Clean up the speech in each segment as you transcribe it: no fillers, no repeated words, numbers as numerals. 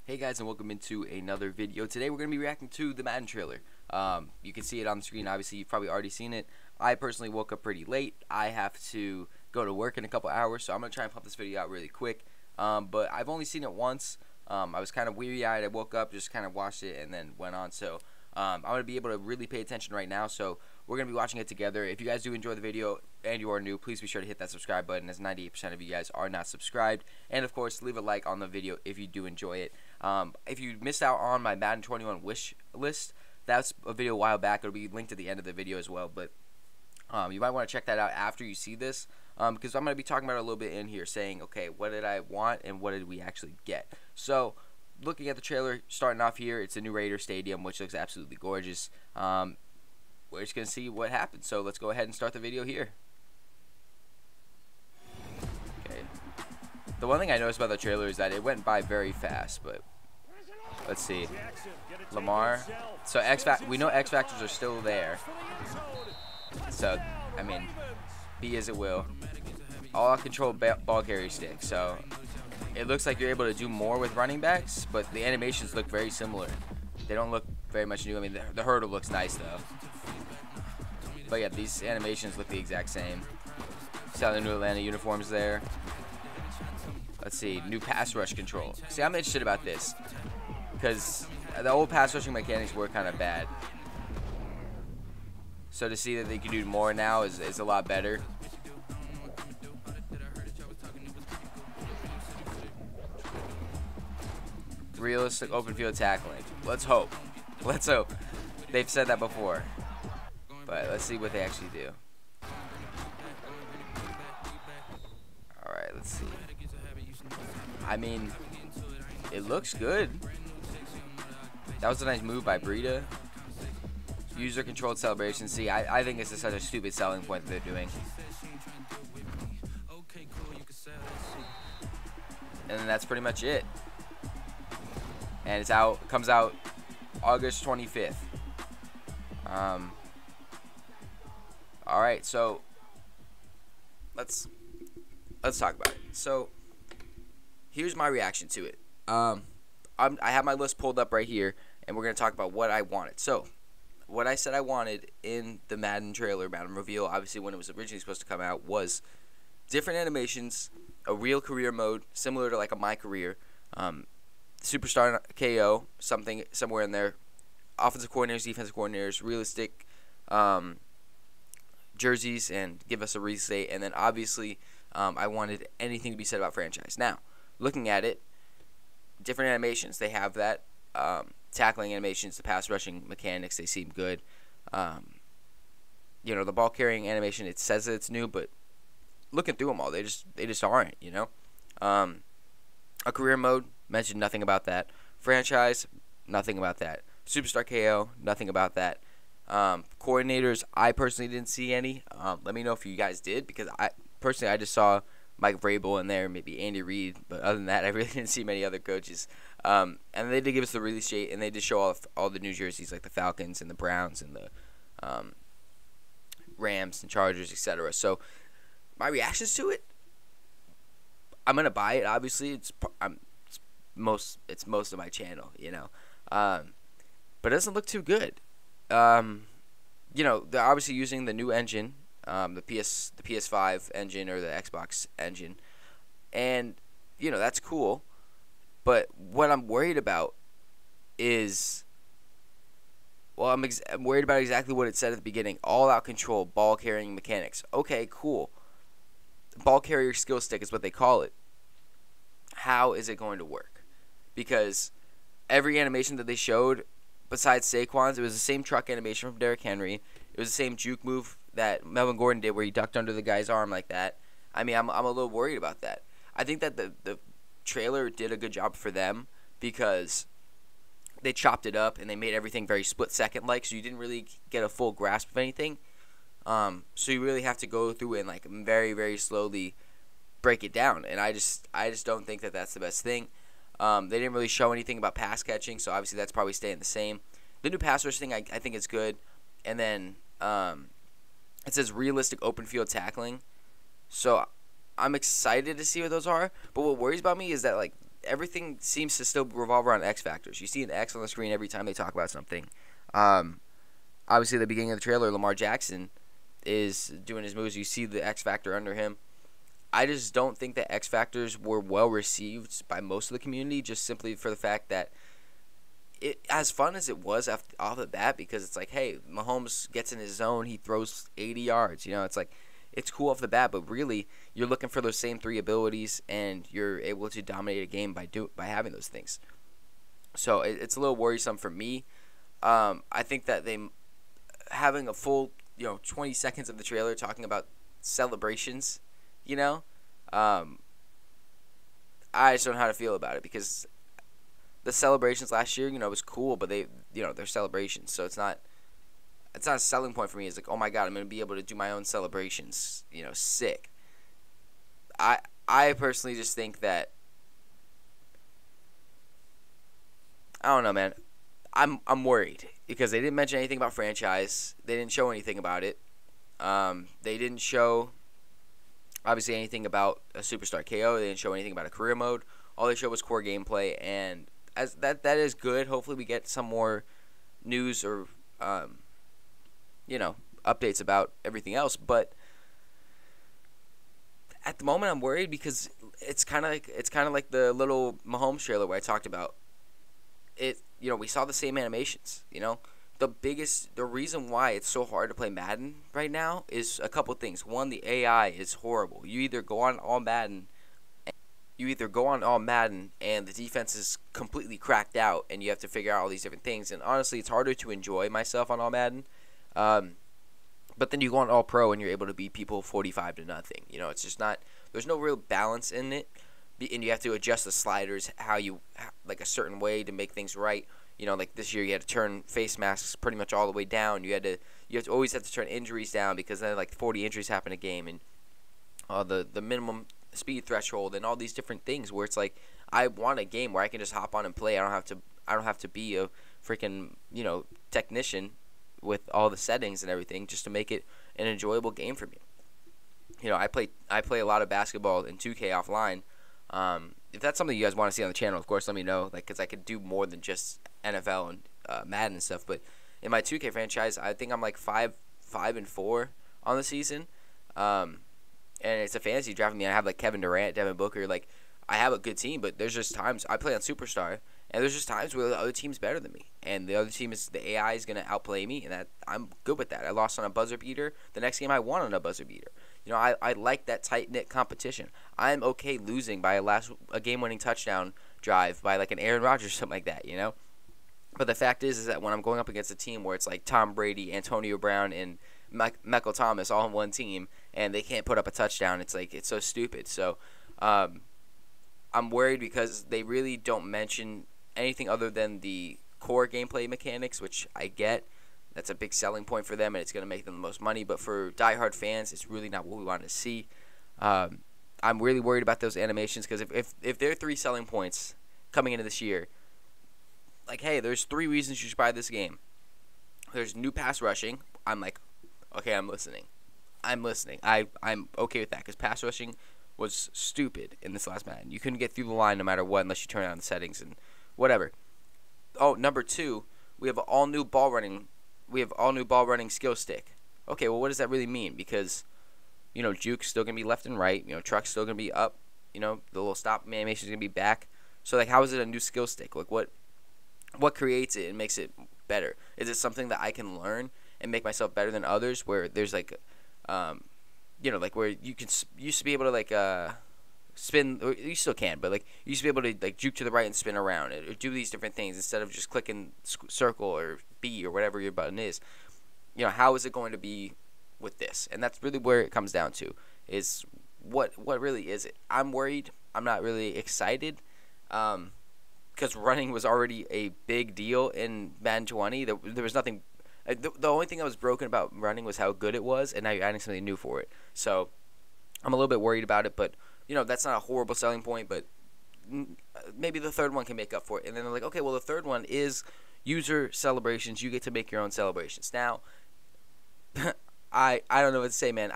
Hey guys, and welcome into another video. Today we're going to be reacting to the Madden trailer. You can see it on the screen. Obviously you've probably already seen it. I personally woke up pretty late. I have to go to work in a couple hours, so I'm going to try and pump this video out really quick. But I've only seen it once. I was kind of weary-eyed. I woke up, just kind of watched it, and then went on. So I'm going to be able to really pay attention right now. So we're going to be watching it together. If you guys do enjoy the video and you are new, please be sure to hit that subscribe button, as 98% of you guys are not subscribed. And of course, leave a like on the video if you do enjoy it. If you missed out on my Madden 21 wish list, that's a video a while back. It'll be linked at the end of the video as well. But you might want to check that out after you see this, because I'm going to be talking about it a little bit in here, saying, okay, what did I want and what did we actually get? So, looking at the trailer, starting off here, it's a new Raider Stadium, which looks absolutely gorgeous. We're just going to see what happens. So, let's go ahead and start the video here. Okay. The one thing I noticed about the trailer is that it went by very fast, but let's see. Lamar. So we know X Factors are still there. So, I mean, be as it will. All control ball carry stick. So, it looks like you're able to do more with running backs, but the animations look very similar. They don't look very much new. I mean, the hurdle looks nice, though. But yeah, these animations look the exact same. See how the new Atlanta uniforms there. Let's see, new pass rush control. See, I'm interested about this, because the old pass rushing mechanics were kind of bad. So to see that they can do more now is a lot better. Realistic open field tackling. Let's hope. Let's hope. They've said that before. But let's see what they actually do. Alright, let's see. I mean, it looks good. That was a nice move by Breida. User-controlled celebration. See, I think this is such a stupid selling point that they're doing. And that's pretty much it. And it's out. Comes out August 25th. All right, so let's talk about it. So here's my reaction to it. I have my list pulled up right here, and we're gonna talk about what I wanted. So what I said I wanted in the Madden trailer, Madden reveal, obviously when it was originally supposed to come out, was different animations, a real career mode similar to like a My Career, superstar KO, somewhere in there, offensive coordinators, defensive coordinators, realistic jerseys, and give us a restate. And then obviously I wanted anything to be said about franchise. Now, looking at it, different animations, they have that. Tackling animations, the pass rushing mechanics, they seem good. You know, the ball carrying animation, it says that it's new, but looking through them all, they just aren't, you know. A career mode, mentioned nothing about that. Franchise, nothing about that. Superstar KO, nothing about that. Coordinators, I personally didn't see any. Let me know if you guys did, because I just saw Mike Vrabel in there, maybe Andy Reid, but other than that, I really didn't see many other coaches. And they did give us the release date, and they did show off all the new jerseys, like the Falcons and the Browns and the Rams and Chargers, etc. So my reactions to it, I'm gonna buy it. Obviously, it's most of my channel, you know, but it doesn't look too good. You know, they're obviously using the new engine, the PS5 engine or the Xbox engine, and you know that's cool. But what I'm worried about is, well, I'm worried about exactly what it said at the beginning: all-out control, ball carrying mechanics. Okay, cool. Ball carrier skill stick is what they call it. How is it going to work? Because every animation that they showed, besides Saquon's, it was the same truck animation from Derrick Henry. It was the same juke move that Melvin Gordon did, where he ducked under the guy's arm like that. I mean, I'm a little worried about that. I think that the trailer did a good job for them, because they chopped it up and they made everything very split-second like, so you didn't really get a full grasp of anything. So you really have to go through and like very, very slowly break it down. And I just don't think that that's the best thing. They didn't really show anything about pass catching, so obviously that's probably staying the same. The new pass rush thing, I think it's good. And then it says realistic open field tackling. So I'm excited to see what those are. But what worries about me is that like everything seems to still revolve around X factors. You see an X on the screen every time they talk about something. Um, Obviously, at the beginning of the trailer, Lamar Jackson is doing his moves. You see the X factor under him. I just don't think that X factors were well received by most of the community, just simply for the fact that it, as fun as it was off the bat, because it's like, hey, Mahomes gets in his zone, he throws 80 yards. It's like, it's cool off the bat, but really, you're looking for those same three abilities, and you're able to dominate a game by having those things. So it's a little worrisome for me. I think that they having a full 20 seconds of the trailer talking about celebrations, um, I just don't know how to feel about it, because the celebrations last year, was cool, but they're celebrations, so it's not a selling point for me. It's like, oh my god, I'm gonna be able to do my own celebrations, sick. I personally just think that, I don't know, man. I'm worried because they didn't mention anything about franchise. They didn't show anything about it. They didn't show obviously anything about a superstar KO. They didn't show anything about a career mode. All they showed was core gameplay, and as that is good. Hopefully, we get some more news or updates about everything else. But at the moment, I'm worried because it's kind of like the little Mahomes trailer where I talked about it. We saw the same animations. The reason why it's so hard to play Madden right now is a couple things. One, the AI is horrible. You either go on all Madden and the defense is completely cracked out, and you have to figure out all these different things. And honestly, it's harder to enjoy myself on all Madden. But then you go on all pro and you're able to beat people 45-0. It's just not. There's no real balance in it, and you have to adjust the sliders like a certain way to make things right. Like this year you had to turn face masks pretty much all the way down. You always have to turn injuries down, because then like 40 injuries happen a game, and the minimum speed threshold and all these different things where it's like, I want a game where I can just hop on and play. I don't have to be a freaking technician with all the settings and everything just to make it an enjoyable game for me. I play a lot of basketball in 2K offline. If that's something you guys want to see on the channel, of course, let me know. Because I could do more than just NFL and Madden and stuff. But in my 2K franchise, I think I'm like 5-4 on the season. And it's a fantasy draft. I have like Kevin Durant, Devin Booker. Like, I have a good team, but there's just times I play on Superstar, and there's just times where the other team's better than me, and the other team the AI is gonna outplay me, and I'm good with that. I lost on a buzzer beater. The next game I won on a buzzer beater. I like that tight knit competition. I'm okay losing by a game-winning touchdown drive by like an Aaron Rodgers or something like that. But the fact is that when I'm going up against a team where it's like Tom Brady, Antonio Brown, and Michael Thomas all on one team, and they can't put up a touchdown, it's like, it's so stupid. So I'm worried because they really don't mention anything other than the core gameplay mechanics, which I get. That's a big selling point for them, and it's going to make them the most money. But for diehard fans, it's really not what we want to see. I'm really worried about those animations, because if there are 3 selling points coming into this year, like, hey, there's 3 reasons you should buy this game. There's new pass rushing. I'm like, okay, I'm listening. I'm okay with that, because pass rushing was stupid in this last Madden. You couldn't get through the line no matter what unless you turn on the settings and whatever. Oh, number 2, we have all new ball running skill stick. Okay, well, what does that really mean? Because juke's still gonna be left and right. Truck's still gonna be up. The little stop animation is gonna be back. So like, how is it a new skill stick? Like, what creates it and makes it better? Is it something that I can learn and make myself better than others? Where there's like, like where you used to be able to like spin, or you still can, but like you used to be able to like juke to the right and spin around it, or do these different things instead of just clicking circle or B or whatever your button is. How is it going to be with this? And that's really where it comes down to, is what really is it? I'm worried. I'm not really excited, because running was already a big deal in Madden 20. There was nothing. The only thing that was broken about running was how good it was, and now you're adding something new for it. So I'm a little bit worried about it, but that's not a horrible selling point. But maybe the third one can make up for it. And then they're like, okay, well, the third one is user celebrations. You get to make your own celebrations. Now, I don't know what to say, man.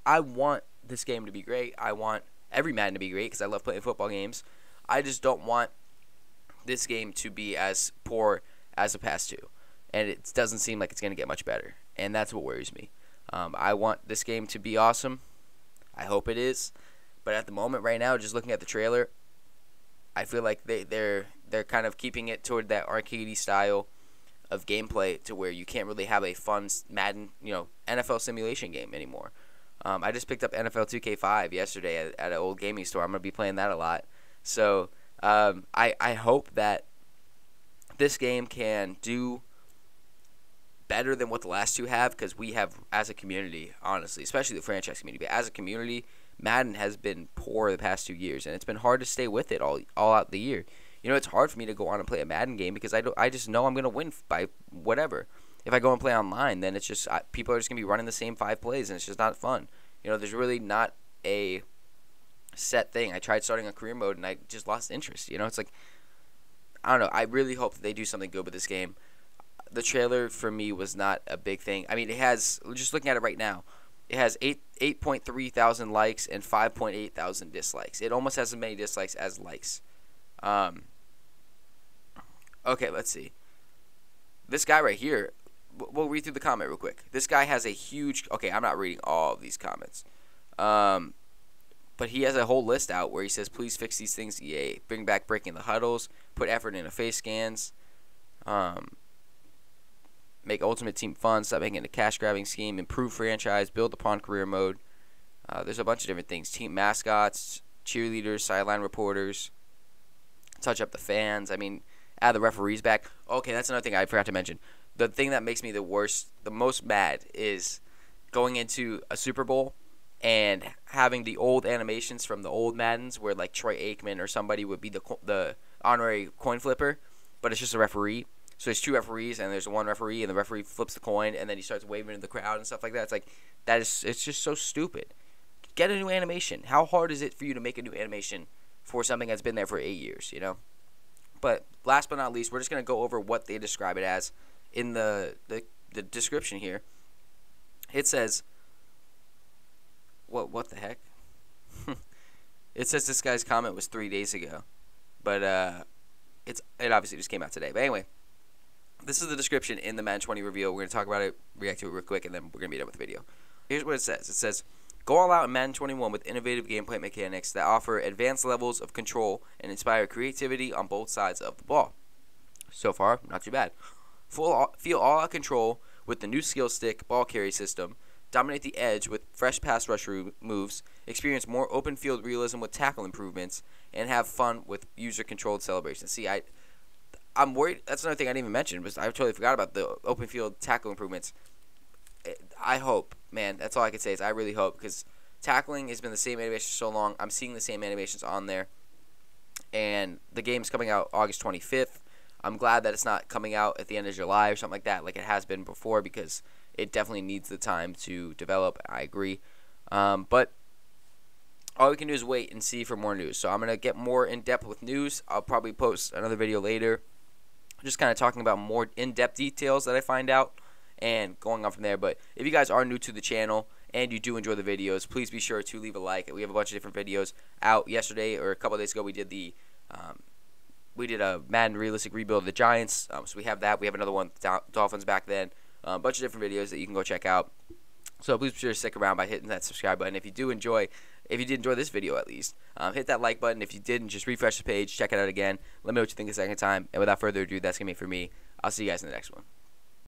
I want this game to be great. I want every Madden to be great, because I love playing football games. I just don't want this game to be as poor as the past two, and it doesn't seem like it's going to get much better, and that's what worries me. I want this game to be awesome. I hope it is, but at the moment right now, just looking at the trailer, I feel like they're kind of keeping it toward that arcadey style of gameplay to where you can't really have a fun Madden, NFL simulation game anymore. I just picked up NFL 2K5 yesterday at an old gaming store. I'm going to be playing that a lot. So I hope that this game can do better than what the last two have, because we have, as a community, honestly, especially the franchise community, but as a community, Madden has been poor the past 2 years, and it's been hard to stay with it all out the year. It's hard for me to go on and play a Madden game because I just know I'm going to win by whatever. If I go and play online, then it's just people are just going to be running the same 5 plays, and it's just not fun. There's really not a set thing. I tried starting a career mode, and I just lost interest. It's like, I don't know. I really hope that they do something good with this game. The trailer, for me, was not a big thing. I mean, it has, just looking at it right now, it has 8.3 thousand likes and 5.8 thousand dislikes. It almost has as many dislikes as likes. Okay, let's see. This guy right here, we'll read through the comment real quick. This guy has a huge, okay, I'm not reading all of these comments. But he has a whole list out where he says, please fix these things, EA. Bring back breaking the huddles. Put effort into face scans. Make Ultimate Team fun. Stop making it a cash-grabbing scheme. Improve franchise. Build upon career mode. There's a bunch of different things. Team mascots. Cheerleaders. Sideline reporters. Touch up the fans. I mean, add the referees back. Okay, that's another thing I forgot to mention. The thing that makes me the most mad is going into a Super Bowl and having the old animations from the old Maddens where like Troy Aikman or somebody would be the honorary coin flipper, but it's just a referee. So there's 2 referees and there's one referee, and the referee flips the coin and then he starts waving to the crowd and stuff like that. It's like it's just so stupid. Get a new animation. How hard is it for you to make a new animation for something that's been there for 8 years, But last but not least, we're just going to go over what they describe it as in the description here. It says, what the heck? It says this guy's comment was 3 days ago, but it obviously just came out today. But anyway, this is the description in the Madden 20 reveal. We're going to talk about it, react to it real quick, and then we're going to be done with the video. Here's what it says. It says, go all out in Madden 21 with innovative gameplay mechanics that offer advanced levels of control and inspire creativity on both sides of the ball. So far, not too bad. Feel all-out control with the new skill stick ball carry system. Dominate the edge with fresh pass rush moves. Experience more open field realism with tackle improvements. And have fun with user-controlled celebrations. See, I'm worried. That's another thing I didn't even mention. I totally forgot about the open field tackle improvements. I hope, man. That's all I can say is I really hope, because tackling has been the same animation for so long. I'm seeing the same animations on there, and the game's coming out August 25th. I'm glad that it's not coming out at the end of July or something like that, like it has been before, because it definitely needs the time to develop. I agree, but all we can do is wait and see for more news. So I'm gonna get more in depth with news. I'll probably post another video later, just kind of talking about more in-depth details that I find out, and going on from there. But if you guys are new to the channel and you do enjoy the videos, please be sure to leave a like. We have a bunch of different videos out. Yesterday or a couple of days ago, we did a Madden realistic rebuild of the Giants. So we have that. We have another one, Dolphins back then. A bunch of different videos that you can go check out. So please be sure to stick around by hitting that subscribe button. If you did enjoy this video at least, hit that like button. If you didn't, just refresh the page, check it out again. Let me know what you think the second time. And without further ado, that's going to be it for me. I'll see you guys in the next one.